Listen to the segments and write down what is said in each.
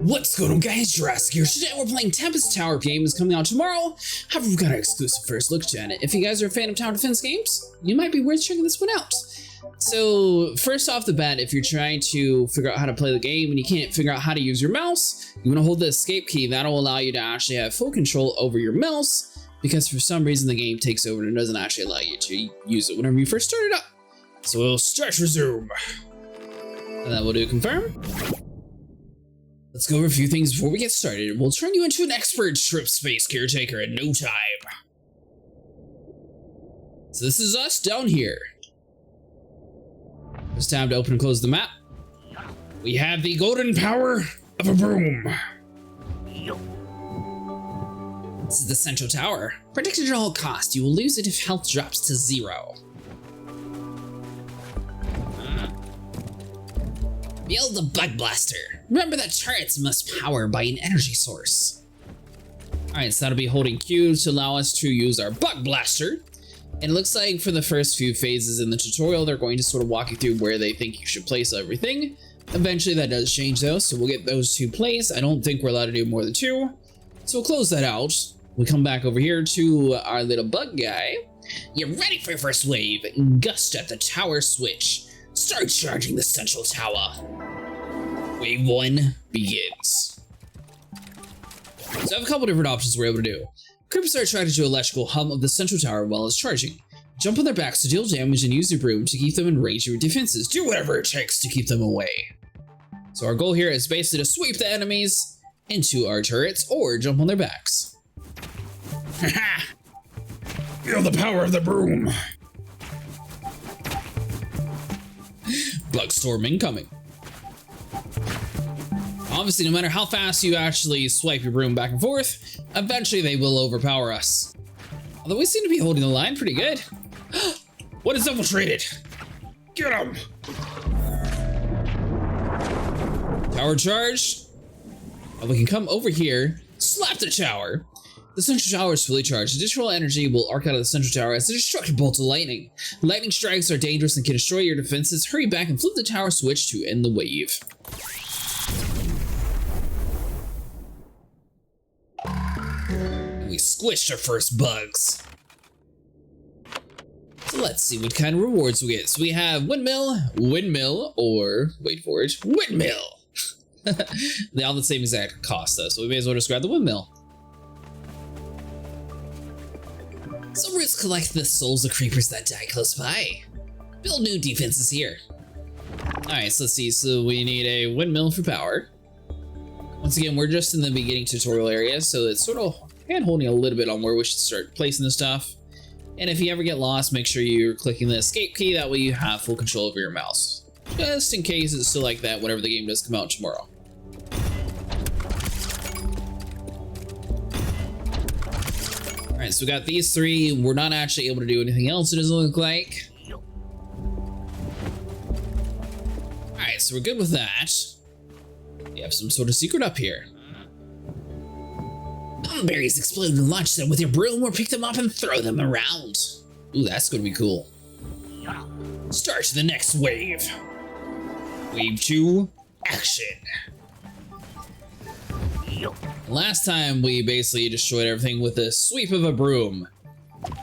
What's going on, guys? Jurassic here. Today we're playing Tempest Tower. Game is coming out tomorrow. However, we've got an exclusive first look at it. If you guys are a fan of tower defense games, you might be worth checking this one out. So first off the bat, if you're trying to figure out how to play the game and you can't figure out how to use your mouse, you want to hold the escape key. That'll allow you to actually have full control over your mouse, because for some reason the game takes over and it doesn't actually allow you to use it whenever you first start it up. So we'll start resume. And then we'll do confirm. Let's go over a few things before we get started. We'll turn you into an expert ship space caretaker in no time. So this is us down here. It's time to open and close the map. We have the golden power of a broom. This is the central tower. Protected at all costs. You will lose it if health drops to 0. Build the bug blaster. Remember that turrets must power by an energy source. Alright, so that'll be holding Q to allow us to use our bug blaster. And it looks like for the first few phases in the tutorial, they're going to sort of walk you through where they think you should place everything. Eventually that does change though, so we'll get those 2 placed. I don't think we're allowed to do more than 2. So we'll close that out. We come back over here to our little bug guy. You're ready for your first wave. Gust at the tower switch. Start charging the central tower. Wave 1 begins. So I have a couple different options we're able to do. Creepers are attracted to electrical hum of the central tower while it's charging. Jump on their backs to deal damage and use your broom to keep them in range of your defenses. Do whatever it takes to keep them away. So our goal here is basically to sweep the enemies into our turrets or jump on their backs. Haha! Feel the power of the broom. Bug storm incoming. Obviously, no matter how fast you actually swipe your broom back and forth, eventually they will overpower us. Although we seem to be holding the line pretty good. What is infiltrated? Get him! Tower charge. And we can come over here, slap the tower. The central tower is fully charged. Additional energy will arc out of the central tower as a destructive bolt of lightning. Lightning strikes are dangerous and can destroy your defenses. Hurry back and flip the tower switch to end the wave. We squished our first bugs. So let's see what kind of rewards we get. So we have windmill, or wait for it, windmill. They all the same exact cost though, so we may as well just grab the windmill. Some roots collect the souls of creepers that die close by. Build new defenses here. Alright, so let's see. So we need a windmill for power. Once again, we're just in the beginning tutorial area, so it's sort of hand-holding a little bit on where we should start placing the stuff. And if you ever get lost, make sure you're clicking the escape key. That way you have full control over your mouse. Just in case it's still like that whenever the game does come out tomorrow. Alright, so we got these 3. We're not actually able to do anything else, it doesn't look like. Alright, so we're good with that. We have some sort of secret up here. Berries explode and launch them with your broom, or pick them up and throw them around. Ooh, that's gonna be cool. Start the next wave. Wave 2, action. Last time we basically destroyed everything with a sweep of a broom.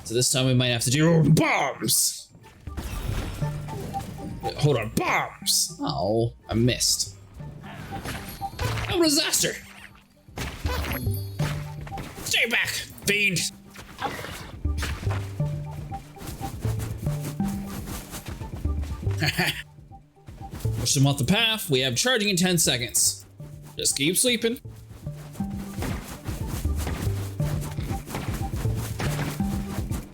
So this time we might have to do bombs. Wait, hold on, bombs. Oh, I missed. Oh, disaster. Stay back, fiend. Push them off the path. We have charging in 10 seconds. Just keep sleeping.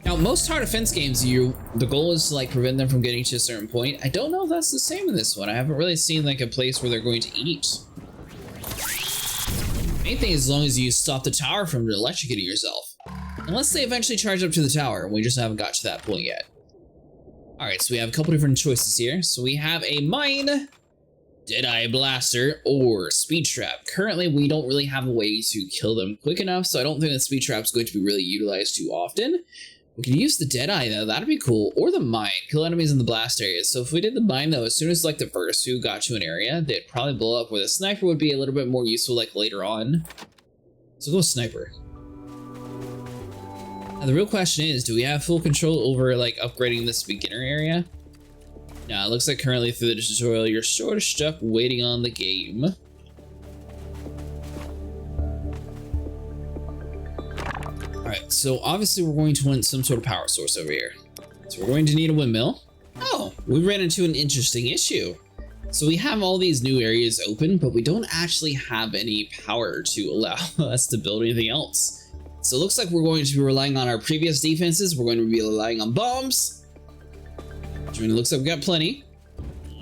Now, most tower defense games, the goal is to like prevent them from getting to a certain point. I don't know if that's the same in this one. I haven't really seen like a place where they're going to eat. Main thing is as long as you stop the tower from electrocuting yourself. Unless they eventually charge up to the tower, and we just haven't got to that point yet. Alright, so we have a couple different choices here. So we have a mine, Deadeye Blaster, or Speed Trap. Currently, we don't really have a way to kill them quick enough, so I don't think that Speed Trap is going to be really utilized too often. We could use the Deadeye though, that'd be cool. Or the Mine, kill enemies in the blast areas. So if we did the Mine though, as soon as like the first two got to an area, they'd probably blow up, where the Sniper would be a little bit more useful like later on. So go Sniper. Now the real question is, do we have full control over like upgrading this beginner area? No, it looks like currently through the tutorial, you're sort of stuck waiting on the game. Alright, so obviously we're going to want some sort of power source over here. So we're going to need a windmill. Oh, we ran into an interesting issue. So we have all these new areas open, but we don't actually have any power to allow us to build anything else. So it looks like we're going to be relying on our previous defenses. We're going to be relying on bombs. Which it looks like we got plenty.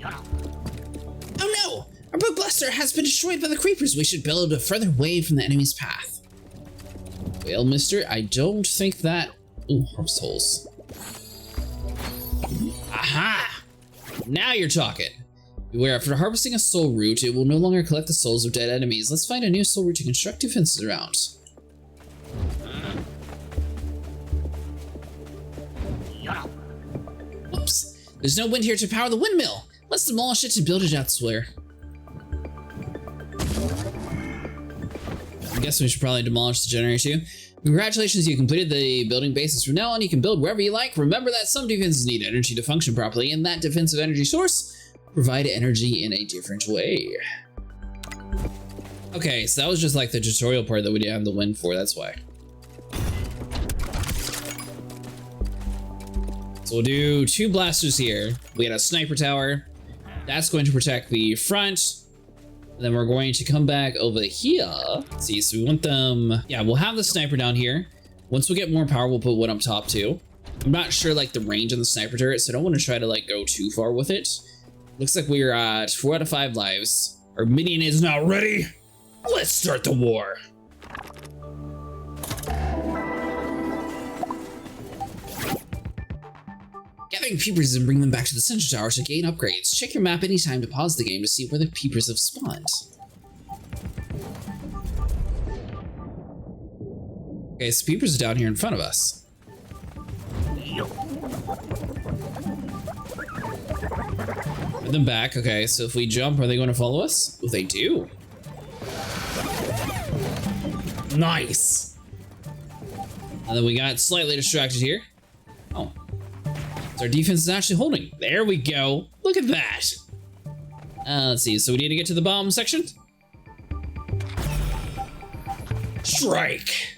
Oh no! Our bug blaster has been destroyed by the creepers. We should build a further away from the enemy's path. Well, mister, I don't think that... Ooh, harvest holes. Aha! Now you're talking. Beware, after harvesting a soul root, it will no longer collect the souls of dead enemies. Let's find a new soul root to construct defenses around. Whoops. There's no wind here to power the windmill. Let's demolish it to build it elsewhere. I guess we should probably demolish the generator too. Congratulations, you completed the building bases. From now on, you can build wherever you like. Remember that some defenses need energy to function properly, and that defensive energy source provide energy in a different way. Okay, so that was just like the tutorial part that we didn't have the wind for, that's why. So we'll do 2 blasters here. We got a sniper tower. That's going to protect the front. And then we're going to come back over here. Let's see, so we want them... Yeah, we'll have the sniper down here. Once we get more power, we'll put one up top too. I'm not sure like the range on the sniper turret, so I don't want to try to like go too far with it. Looks like we're at 4 out of 5 lives. Our minion is now ready. Let's start the war. Gathering peepers and bring them back to the central tower to gain upgrades. Check your map anytime to pause the game to see where the peepers have spawned. Okay, so peepers are down here in front of us. Put them back. Okay, so if we jump, are they going to follow us? Oh, they do. Nice. And then we got slightly distracted here. Oh. So our defense is actually holding. There we go. Look at that. Let's see. So we need to get to the bomb section. Strike.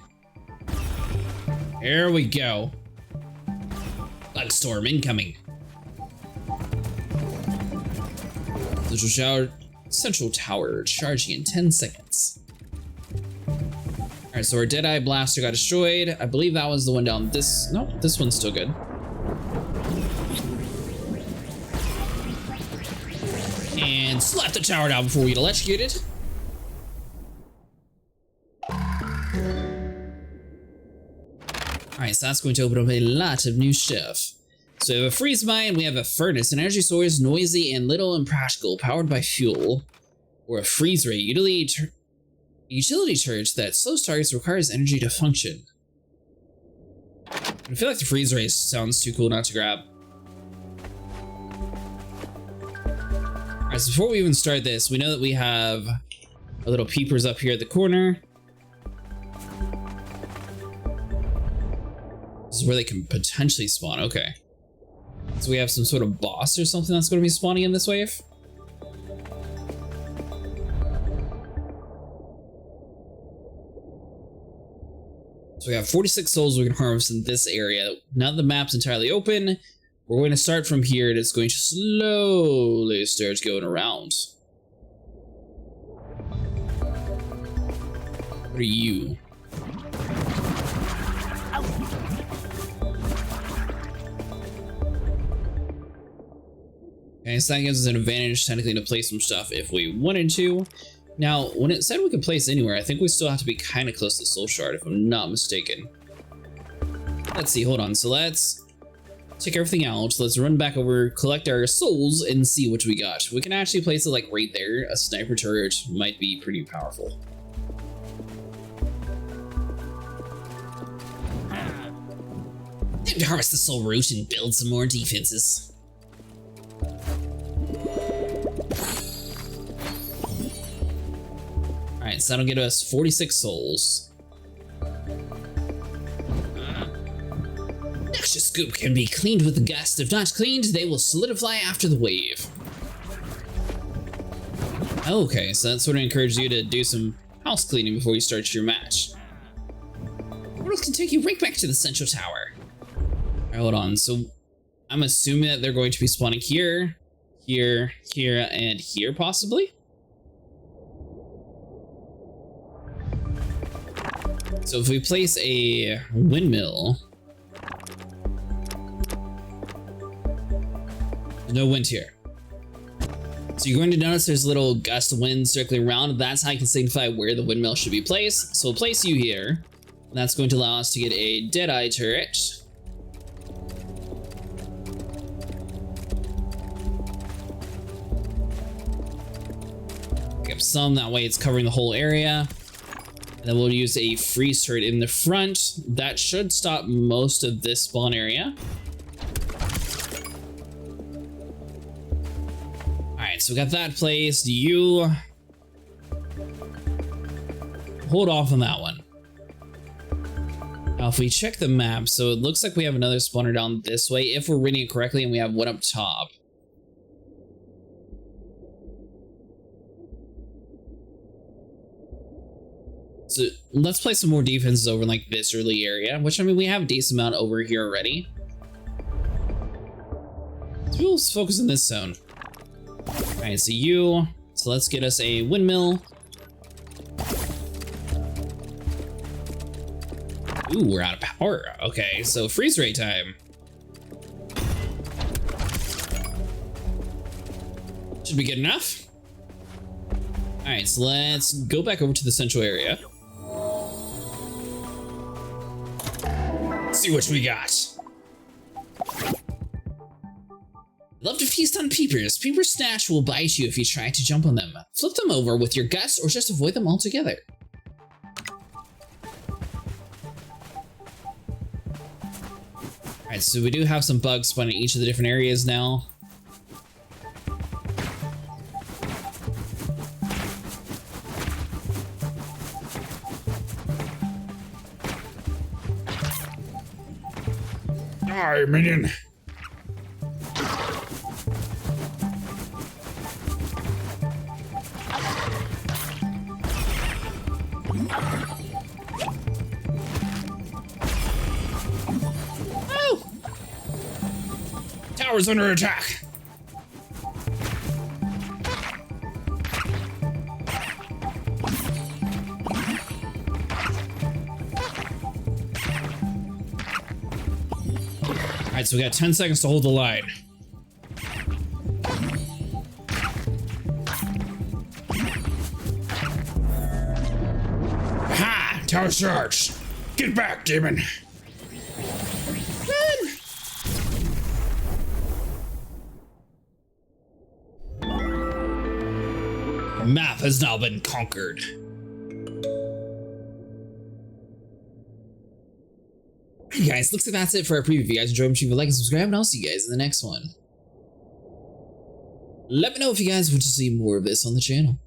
There we go. Bug storm incoming. Central tower charging in 10 seconds. Alright, so our Deadeye blaster got destroyed. I believe that was the one down this... No, this one's still good. And slap the tower down before we get electrocuted. Alright, so that's going to open up a lot of new stuff. So we have a freeze mine, we have a furnace, an energy source, noisy and little impractical, powered by fuel, or a freeze ray, utility turret that slows targets, requires energy to function. I feel like the freeze ray sounds too cool not to grab. Alright, so before we even start this, we know that we have our little peepers up here at the corner. This is where they can potentially spawn, okay. So we have some sort of boss or something that's going to be spawning in this wave. So we have 46 souls we can harvest in this area. Now that the map's entirely open, we're going to start from here and it's going to slowly start going around. What are you? Okay, so that gives us an advantage technically to place some stuff if we wanted to. Now, when it said we could place anywhere, I think we still have to be kind of close to the soul shard if I'm not mistaken. Let's see, hold on. So let's take everything out. Let's run back over, collect our souls, and see what we got. We can actually place it like right there. A sniper turret might be pretty powerful. Time to harvest the soul root and build some more defenses. Alright, so that'll get us 46 souls. Extra scoop can be cleaned with the gust. If not cleaned, they will solidify after the wave. Okay, so that sort of encourages you to do some house cleaning before you start your match. Portals can take you right back to the central tower. Alright, hold on. So I'm assuming that they're going to be spawning here, here, here, and here, possibly? So if we place a windmill... There's no wind here. So you're going to notice there's a little gust of wind circling around. That's how you can signify where the windmill should be placed. So we'll place you here. That's going to allow us to get a Deadeye turret. Pick up some, that way it's covering the whole area. And then we'll use a freeze turret in the front. That should stop most of this spawn area. Alright, so we got that placed. You hold off on that one. Now, if we check the map, so it looks like we have another spawner down this way, if we're reading it correctly, and we have one up top. So let's play some more defenses over in like this early area, which I mean, we have a decent amount over here already. So we'll focus on this zone. Alright, so let's get us a windmill. Ooh, we're out of power. Okay, so freeze ray time. Should be good enough. Alright, so let's go back over to the central area. Let's see what we got. Love to feast on peepers. Peeper snatch will bite you if you try to jump on them. Flip them over with your guts or just avoid them altogether. Alright, so we do have some bugs spawning in each of the different areas now. Die, minion! Oh! Tower's under attack! Alright, so we got 10 seconds to hold the line. Ha! Tower's charged! Get back, demon! Map has now been conquered. Hey guys, looks like that's it for our preview. If you guys enjoyed, make sure you like and subscribe, and I'll see you guys in the next one. Let me know if you guys want to see more of this on the channel.